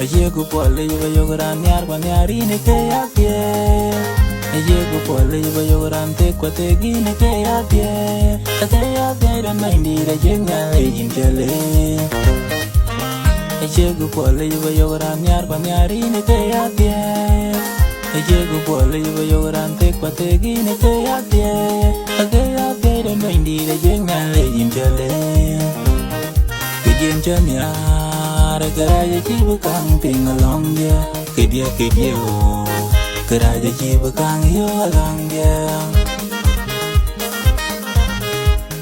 Aye ku pole yuba yogoran yar kwa nyari ne ke yapye. Aye ku pole yuba yogoran te kwa te gi ne ke yapye. Ate yapye don maindi da jenga ejin chale. Aye ku pole yuba yogoran yar kwa nyari ne ke yapye. Aye ku pole yuba yogoran te kwa te gi ne ke yapye. Ate yapye don maindi da jenga ejin chale. Ejin chanya. Keraja ciba kang ting along dia, kedia oh. Keraja ciba kang yo along dia,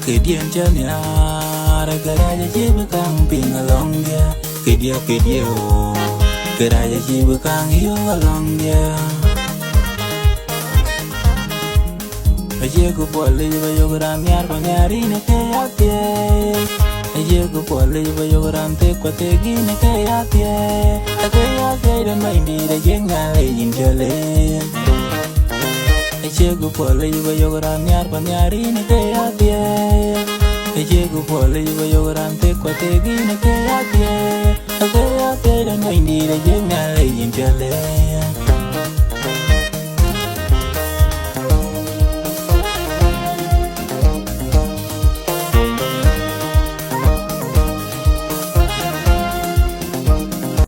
kedia janyar. Keraja ciba kang ting along dia, kedia oh. Keraja ciba kang yo along dia. Aje ku pole yuba yogoran yar pa nyari ne ke yapye. Aye ku pole yuba yogoran te kwa te gi ne ke yapye. Ate yapye don maindi da jenga ejin chale. Aye ku pole yuba yogoran yar pa nyari ne ke yapye. Aye ku pole yuba yogoran te kwa te gi ne ke yapye.